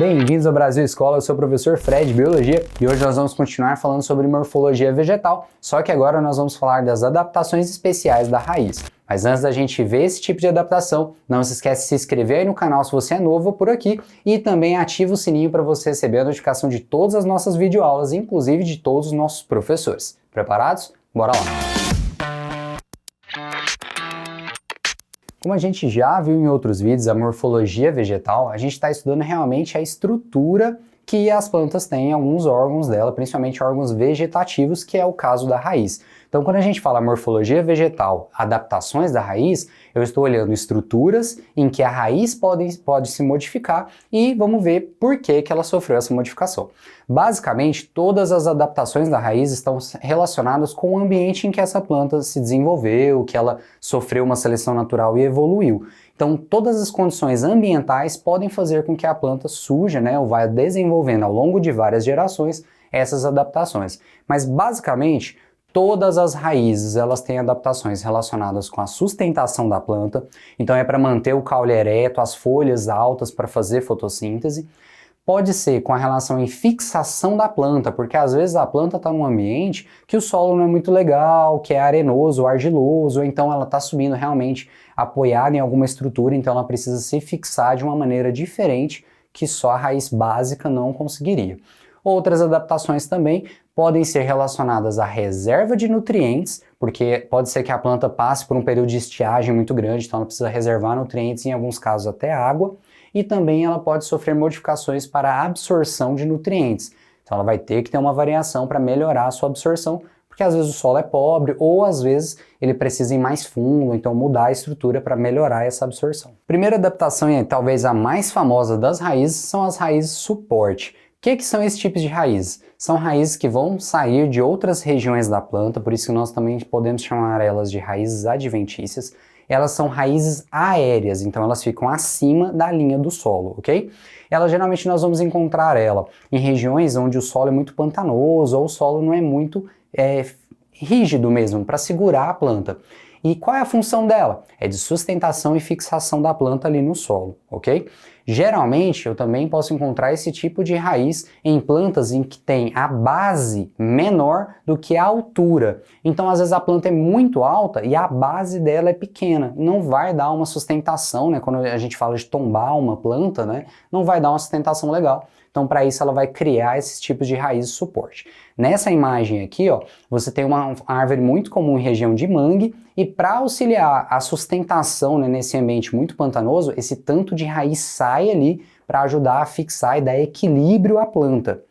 Bem-vindos ao Brasil Escola, eu sou o professor Fred de Biologia e hoje nós vamos continuar falando sobre morfologia vegetal, só que agora nós vamos falar das adaptações especiais da raiz. Mas antes da gente ver esse tipo de adaptação, não se esquece de se inscrever aí no canal se você é novo por aqui e também ativa o sininho para você receber a notificação de todas as nossas videoaulas, inclusive de todos os nossos professores. Preparados? Bora lá! Como a gente já viu em outros vídeos, a morfologia vegetal, a gente está estudando realmente a estrutura que as plantas têm em alguns órgãos dela, principalmente órgãos vegetativos, que é o caso da raiz. Então, quando a gente fala morfologia vegetal, adaptações da raiz, eu estou olhando estruturas em que a raiz pode se modificar e vamos ver por que ela sofreu essa modificação. Basicamente, todas as adaptações da raiz estão relacionadas com o ambiente em que essa planta se desenvolveu, que ela sofreu uma seleção natural e evoluiu. Então, todas as condições ambientais podem fazer com que a planta surja, ou vá desenvolvendo ao longo de várias gerações essas adaptações. Mas, basicamente, todas as raízes elas têm adaptações relacionadas com a sustentação da planta, então é para manter o caule ereto, as folhas altas para fazer fotossíntese. Pode ser com a relação em fixação da planta, porque às vezes a planta está num ambiente que o solo não é muito legal, que é arenoso, argiloso, ou então ela está subindo realmente apoiada em alguma estrutura, então ela precisa se fixar de uma maneira diferente que só a raiz básica não conseguiria. Outras adaptações também podem ser relacionadas à reserva de nutrientes, porque pode ser que a planta passe por um período de estiagem muito grande, então ela precisa reservar nutrientes, em alguns casos até água, e também ela pode sofrer modificações para a absorção de nutrientes. Então ela vai ter que ter uma variação para melhorar a sua absorção, porque às vezes o solo é pobre ou às vezes ele precisa ir mais fundo, então mudar a estrutura para melhorar essa absorção. Primeira adaptação e talvez a mais famosa das raízes são as raízes suporte. O que são esses tipos de raízes? São raízes que vão sair de outras regiões da planta, por isso que nós também podemos chamar elas de raízes adventícias. Elas são raízes aéreas, então elas ficam acima da linha do solo, ok? Geralmente nós vamos encontrar ela em regiões onde o solo é muito pantanoso ou o solo não é muito rígido mesmo, para segurar a planta. E qual é a função dela? É de sustentação e fixação da planta ali no solo, ok? Geralmente eu também posso encontrar esse tipo de raiz em plantas em que tem a base menor do que a altura. Então às vezes a planta é muito alta e a base dela é pequena. Não vai dar uma sustentação, quando a gente fala de tombar uma planta, não vai dar uma sustentação legal. Então para isso ela vai criar esses tipos de raízes de suporte. Nessa imagem aqui, você tem uma árvore muito comum em região de mangue e para auxiliar a sustentação nesse ambiente muito pantanoso, esse tanto de raiz sai ali para ajudar a fixar e dar equilíbrio à planta.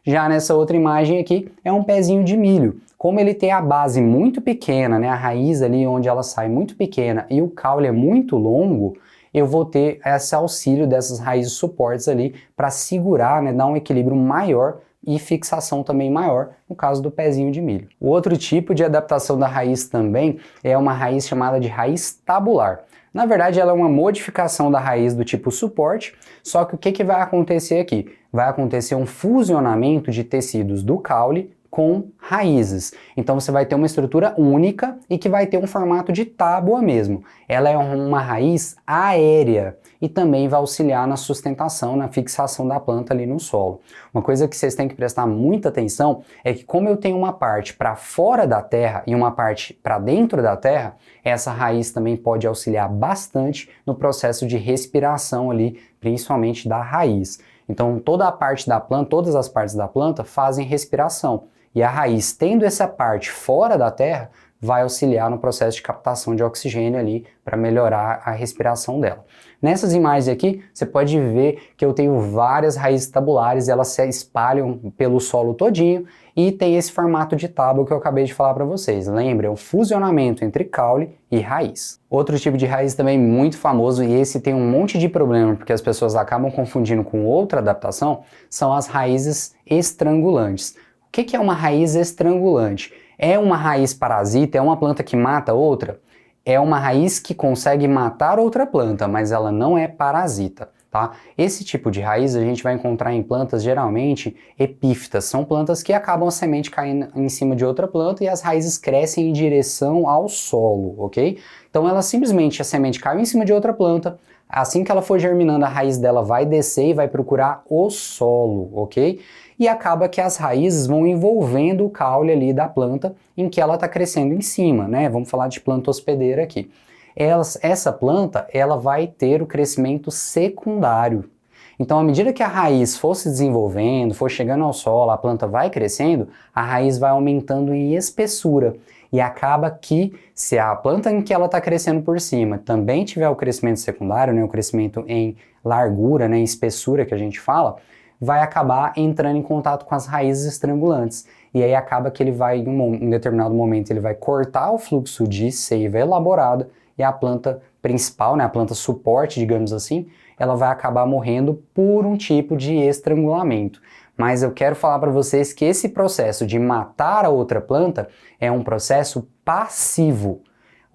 Já nessa outra imagem aqui é um pezinho de milho. Como ele tem a base muito pequena, a raiz ali onde ela sai muito pequena e o caule é muito longo, eu vou ter esse auxílio dessas raízes suportes ali para segurar, dar um equilíbrio maior e fixação também maior, no caso do pezinho de milho. O outro tipo de adaptação da raiz também é uma raiz chamada de raiz tabular. Na verdade, ela é uma modificação da raiz do tipo suporte, só que o que vai acontecer aqui? Vai acontecer um fusionamento de tecidos do caule com raízes. Então você vai ter uma estrutura única e que vai ter um formato de tábua mesmo. Ela é uma raiz aérea e também vai auxiliar na sustentação, na fixação da planta ali no solo. Uma coisa que vocês têm que prestar muita atenção é que como eu tenho uma parte para fora da terra e uma parte para dentro da terra, essa raiz também pode auxiliar bastante no processo de respiração ali, principalmente da raiz. Então toda a parte da planta, todas as partes da planta fazem respiração. E a raiz, tendo essa parte fora da terra, vai auxiliar no processo de captação de oxigênio ali para melhorar a respiração dela. Nessas imagens aqui, você pode ver que eu tenho várias raízes tabulares, elas se espalham pelo solo todinho e tem esse formato de tábua que eu acabei de falar para vocês. Lembra, é um fusionamento entre caule e raiz. Outro tipo de raiz também muito famoso, e esse tem um monte de problema porque as pessoas acabam confundindo com outra adaptação, são as raízes estrangulantes. O que é uma raiz estrangulante? É uma raiz parasita? É uma planta que mata outra? É uma raiz que consegue matar outra planta, mas ela não é parasita, tá? Esse tipo de raiz a gente vai encontrar em plantas geralmente epífitas. São plantas que acabam a semente caindo em cima de outra planta e as raízes crescem em direção ao solo, ok? Então ela simplesmente, a semente caiu em cima de outra planta, Assim que ela for germinando, a raiz dela vai descer e vai procurar o solo, ok? E acaba que as raízes vão envolvendo o caule ali da planta em que ela está crescendo em cima, né? Vamos falar de planta hospedeira aqui. Essa planta, ela vai ter o crescimento secundário. Então, à medida que a raiz for se desenvolvendo, for chegando ao solo, a planta vai crescendo, a raiz vai aumentando em espessura. E acaba que, se a planta em que ela está crescendo por cima também tiver o crescimento secundário, né, o crescimento em largura, né, em espessura que a gente fala, vai acabar entrando em contato com as raízes estrangulantes. E aí acaba que ele vai, em determinado momento, ele vai cortar o fluxo de seiva elaborada e a planta principal, né, a planta suporte, digamos assim, ela vai acabar morrendo por um tipo de estrangulamento. Mas eu quero falar para vocês que esse processo de matar a outra planta é um processo passivo.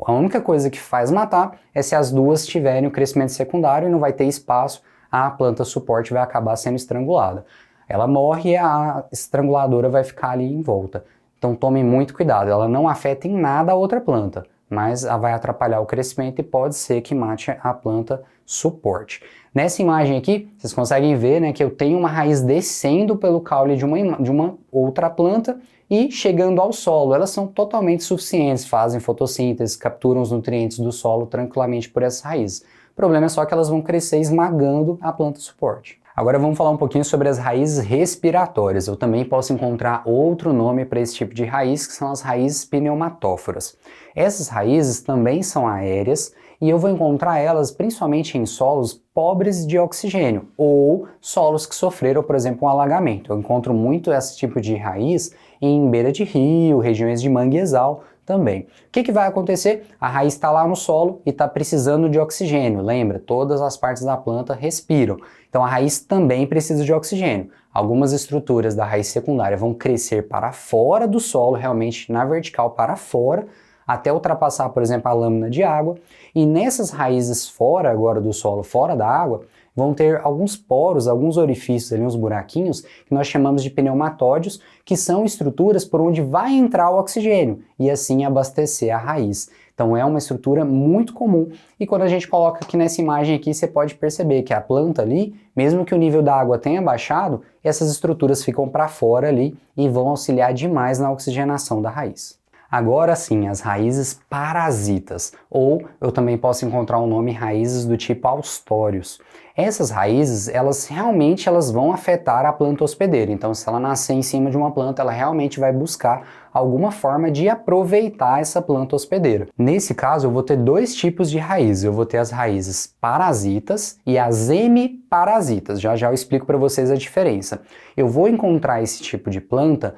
A única coisa que faz matar é se as duas tiverem o crescimento secundário e não vai ter espaço, a planta suporte vai acabar sendo estrangulada. Ela morre e a estranguladora vai ficar ali em volta. Então tomem muito cuidado, ela não afeta em nada a outra planta, mas ela vai atrapalhar o crescimento e pode ser que mate a planta suporte. Nessa imagem aqui, vocês conseguem ver, né, que eu tenho uma raiz descendo pelo caule de uma outra planta e chegando ao solo. Elas são totalmente suficientes, fazem fotossíntese, capturam os nutrientes do solo tranquilamente por essa raiz. O problema é só que elas vão crescer esmagando a planta suporte. Agora vamos falar um pouquinho sobre as raízes respiratórias. Eu também posso encontrar outro nome para esse tipo de raiz, que são as raízes pneumatóforas. Essas raízes também são aéreas e eu vou encontrar elas principalmente em solos pobres de oxigênio ou solos que sofreram, por exemplo, um alagamento. Eu encontro muito esse tipo de raiz em beira de rio, regiões de manguezal também. O que vai acontecer? A raiz está lá no solo e está precisando de oxigênio. Lembra, todas as partes da planta respiram. Então a raiz também precisa de oxigênio. Algumas estruturas da raiz secundária vão crescer para fora do solo, realmente na vertical para fora, até ultrapassar, por exemplo, a lâmina de água. E nessas raízes fora agora do solo, fora da água, vão ter alguns poros, alguns orifícios ali, uns buraquinhos, que nós chamamos de pneumatódios, que são estruturas por onde vai entrar o oxigênio e assim abastecer a raiz. Então é uma estrutura muito comum e quando a gente coloca aqui nessa imagem aqui, você pode perceber que a planta ali, mesmo que o nível da água tenha baixado, essas estruturas ficam para fora ali e vão auxiliar demais na oxigenação da raiz. Agora sim, as raízes parasitas, ou eu também posso encontrar um nome raízes do tipo austórios. Essas raízes, elas vão afetar a planta hospedeira. Então, se ela nascer em cima de uma planta, ela realmente vai buscar alguma forma de aproveitar essa planta hospedeira. Nesse caso, eu vou ter dois tipos de raízes. Eu vou ter as raízes parasitas e as hemiparasitas. Já já eu explico para vocês a diferença. Eu vou encontrar esse tipo de planta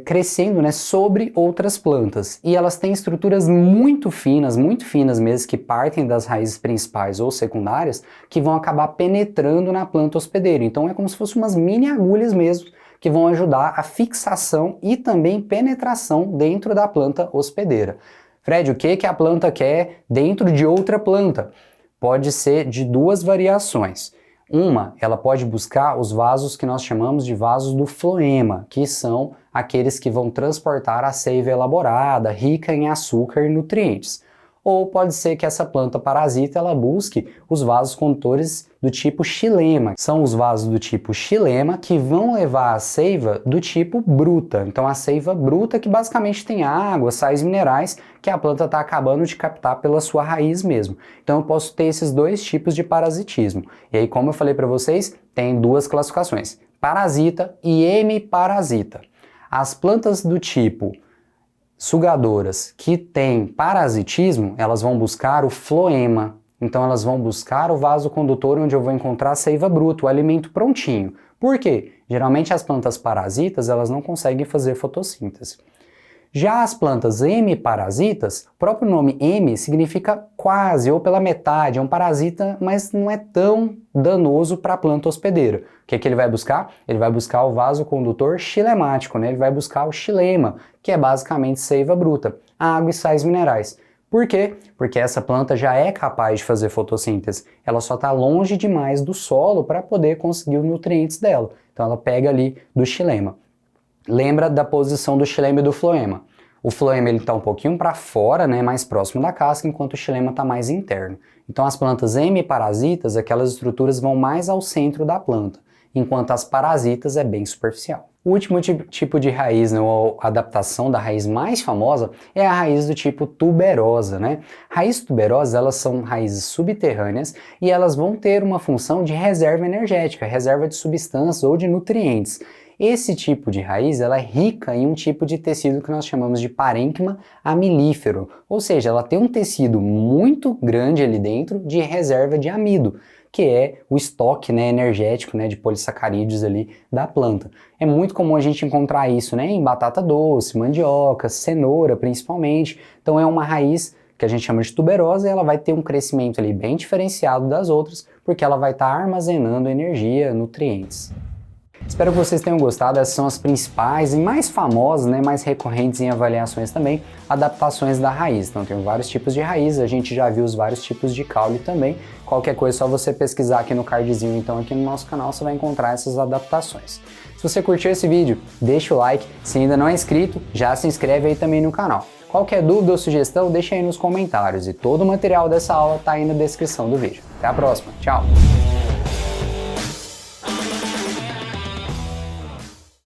crescendo, né, sobre outras plantas e elas têm estruturas muito finas mesmo, que partem das raízes principais ou secundárias, que vão acabar penetrando na planta hospedeira. Então é como se fossem umas mini agulhas mesmo, que vão ajudar a fixação e também penetração dentro da planta hospedeira. Fred, o que a planta quer dentro de outra planta? Pode ser de duas variações. Uma, ela pode buscar os vasos que nós chamamos de vasos do floema, que são aqueles que vão transportar a seiva elaborada, rica em açúcar e nutrientes. Ou pode ser que essa planta parasita ela busque os vasos condutores do tipo xilema. São os vasos do tipo xilema que vão levar a seiva do tipo bruta. Então a seiva bruta que basicamente tem água, sais minerais que a planta está acabando de captar pela sua raiz mesmo. Então eu posso ter esses dois tipos de parasitismo. E aí, como eu falei para vocês, tem duas classificações: parasita e hemiparasita. As plantas do tipo sugadoras que têm parasitismo, elas vão buscar o floema. Então elas vão buscar o vaso condutor onde eu vou encontrar a seiva bruta, o alimento prontinho. Por quê? Geralmente as plantas parasitas, elas não conseguem fazer fotossíntese. Já as plantas hemiparasitas, o próprio nome hemi significa quase ou pela metade, é um parasita, mas não é tão danoso para a planta hospedeira. O que ele vai buscar? Ele vai buscar o vaso condutor xilemático, né? Ele vai buscar o xilema, que é basicamente seiva bruta, água e sais minerais. Por quê? Porque essa planta já é capaz de fazer fotossíntese, ela só está longe demais do solo para poder conseguir os nutrientes dela. Então ela pega ali do xilema. Lembra da posição do xilema e do floema. O floema ele está um pouquinho para fora, né, mais próximo da casca, enquanto o xilema está mais interno. Então as plantas hemiparasitas, aquelas estruturas vão mais ao centro da planta, enquanto as parasitas é bem superficial. O último tipo de raiz, né, ou adaptação da raiz mais famosa, é a raiz do tipo tuberosa, né? Raízes tuberosas, elas são raízes subterrâneas e elas vão ter uma função de reserva energética, reserva de substâncias ou de nutrientes. Esse tipo de raiz ela é rica em um tipo de tecido que nós chamamos de parênquima amilífero, ou seja, ela tem um tecido muito grande ali dentro de reserva de amido, que é o estoque, né, energético, né, de polissacarídeos ali da planta. É muito comum a gente encontrar isso, né, em batata doce, mandioca, cenoura principalmente. Então é uma raiz que a gente chama de tuberosa e ela vai ter um crescimento ali bem diferenciado das outras, porque ela vai estar armazenando energia, nutrientes. Espero que vocês tenham gostado, essas são as principais e mais famosas, né, mais recorrentes em avaliações também, adaptações da raiz. Então tem vários tipos de raiz, a gente já viu os vários tipos de caule também. Qualquer coisa é só você pesquisar aqui no cardzinho, então aqui no nosso canal você vai encontrar essas adaptações. Se você curtiu esse vídeo, deixa o like, se ainda não é inscrito, já se inscreve aí também no canal. Qualquer dúvida ou sugestão, deixa aí nos comentários e todo o material dessa aula está aí na descrição do vídeo. Até a próxima, tchau!